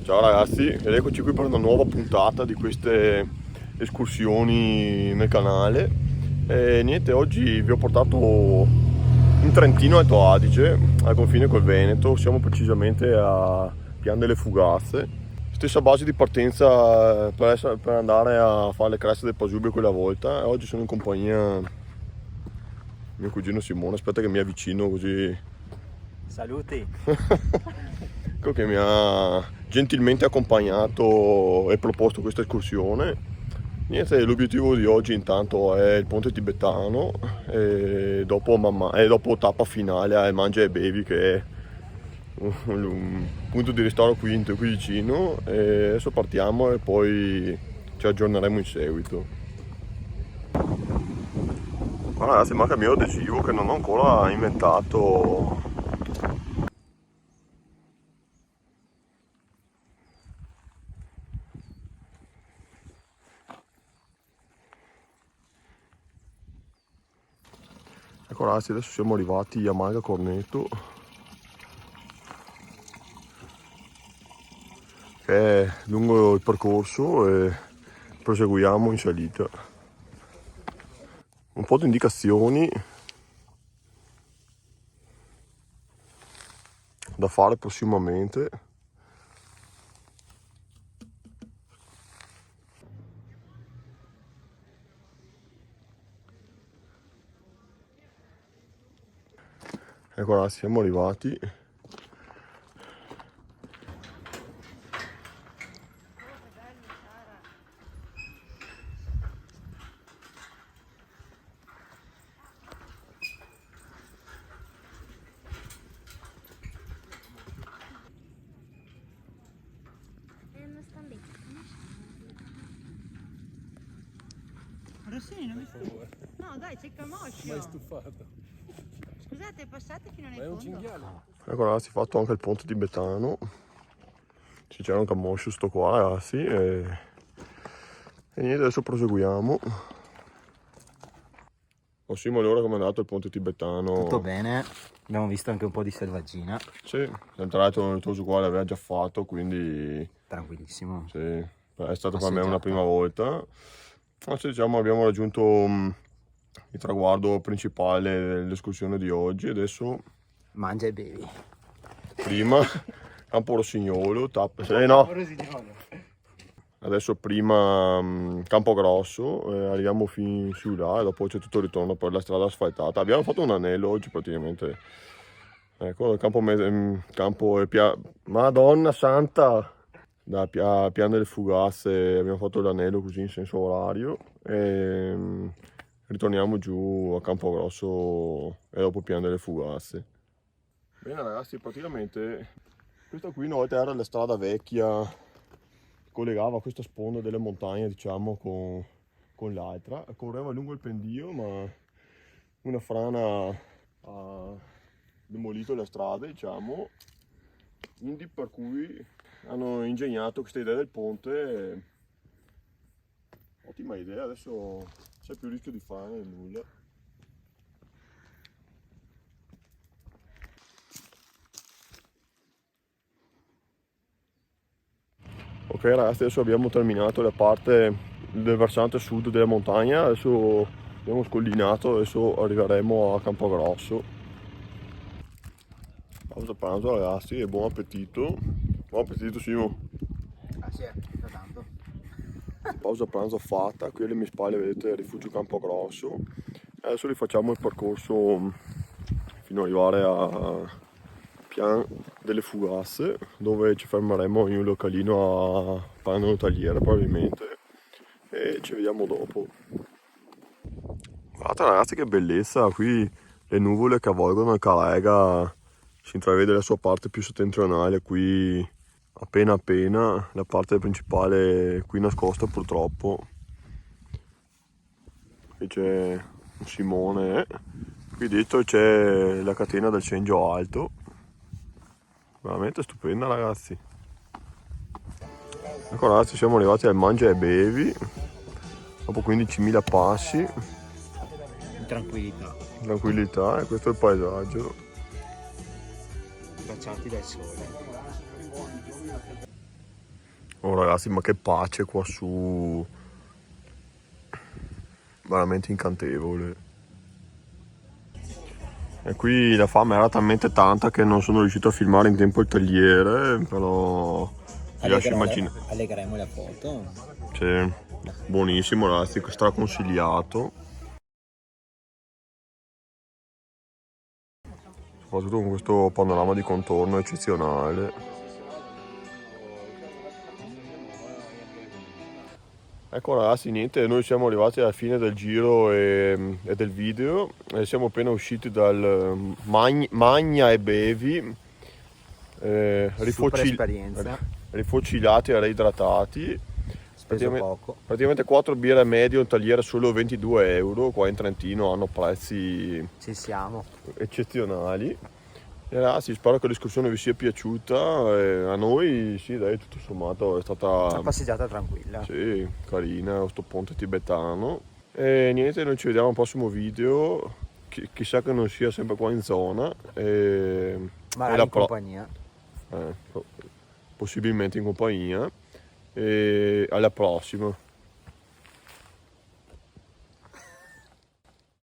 Ciao ragazzi, ed eccoci qui per una nuova puntata di queste escursioni nel canale. E niente, oggi vi ho portato in Trentino Alto Adige, al confine col Veneto. Siamo precisamente a Pian delle Fugazze. Stessa base di partenza per andare a fare le creste del Pasubio quella volta. Oggi sono in compagnia di mio cugino Simone. Aspetta che mi avvicino così. Saluti! Ecco che mi ha gentilmente accompagnato e proposto questa escursione. Niente, l'obiettivo di oggi intanto è il ponte tibetano e dopo tappa finale al Mangia e Bevi, che è un punto di ristoro qui vicino, e adesso partiamo e poi ci aggiorneremo in seguito. Ma ragazzi, manca il mio adesivo che non ho ancora inventato. Ecco ragazzi, adesso siamo arrivati a Malga Corneto, che è lungo il percorso, e proseguiamo in salita. Un po' di indicazioni da fare prossimamente. Ecco là, siamo arrivati. Rossini non mi sta. No dai, c'è il camoscio. Ma è stufato. Scusate, passate fino Ma nel è un fondo. cinghiale. Ecco ragazzi, fatto anche il ponte tibetano. C'è un camoscio sto qua ragazzi, e niente, adesso proseguiamo. Oh Simone, ora come è andato il ponte tibetano? Tutto bene, abbiamo visto anche un po' di selvaggina. Sì, tra l'altro il tuo uguale aveva già fatto, quindi Tranquillissimo. sì, è stata per me Passeggiata. una prima volta. Adesso diciamo abbiamo raggiunto il traguardo principale dell'escursione di oggi. Adesso Mangia e bevi. prima Campo Rossignolo, no. Adesso prima Campo Grosso, arriviamo fin su là e dopo c'è tutto il ritorno per la strada asfaltata. Abbiamo fatto un anello oggi praticamente. Ecco, Madonna Santa! Da Pian delle Fugazze abbiamo fatto l'anello così in senso orario e ritorniamo giù a Campogrosso e dopo Pian delle Fugazze. Bene ragazzi, praticamente questa qui una volta era la strada vecchia, collegava questa sponda delle montagne diciamo con l'altra, correva lungo il pendio, ma una frana ha demolito le strade diciamo, quindi per cui hanno ingegnato questa idea del ponte. Ottima idea, adesso c'è più rischio di frane e nulla. Ok ragazzi, adesso abbiamo terminato la parte del versante sud della montagna, adesso abbiamo scollinato, adesso arriveremo a Campogrosso. Pausa pranzo ragazzi e buon appetito. Buon appetito Simo. Grazie, da tanto. Pausa pranzo fatta, qui alle mie spalle vedete il rifugio Campogrosso. Adesso rifacciamo il percorso fino ad arrivare a Pian delle Fugazze, dove ci fermeremo in un localino a pane una tagliere probabilmente, e ci vediamo dopo. Guardate ragazzi che bellezza, qui le nuvole che avvolgono il Calega, si intravede la sua parte più settentrionale qui appena la parte principale qui nascosta purtroppo. Qui c'è un Simone, qui dietro c'è la catena del Cengio Alto, veramente stupenda ragazzi. Ecco ragazzi, siamo arrivati al Mangia e Bevi dopo 15.000 passi In tranquillità, tranquillità, e questo è il paesaggio. baciati dal sole. ragazzi, ma che pace qua su, veramente incantevole. E qui la fame era talmente tanta che non sono riuscito a filmare in tempo il tagliere, però vi lascio immaginare. Allegheremo la foto. Sì, buonissimo ragazzi, straconsigliato. Soprattutto con questo panorama di contorno eccezionale. Ecco ragazzi, niente, noi siamo arrivati alla fine del giro e del video. Siamo appena usciti dal Magna e Bevi, Super esperienza. rifocillati e reidratati. Speso poco. Praticamente 4 birre medio, un tagliere solo 22 euro. Qua in Trentino hanno prezzi Ci siamo. eccezionali. E ragazzi, spero che l'escursione vi sia piaciuta. A noi sì, dai, tutto sommato è stata Una passeggiata tranquilla. sì, carina, sto ponte tibetano. E niente, noi ci vediamo al prossimo video. Chissà che non sia sempre qua in zona. Magari in compagnia. Possibilmente in compagnia. E alla prossima.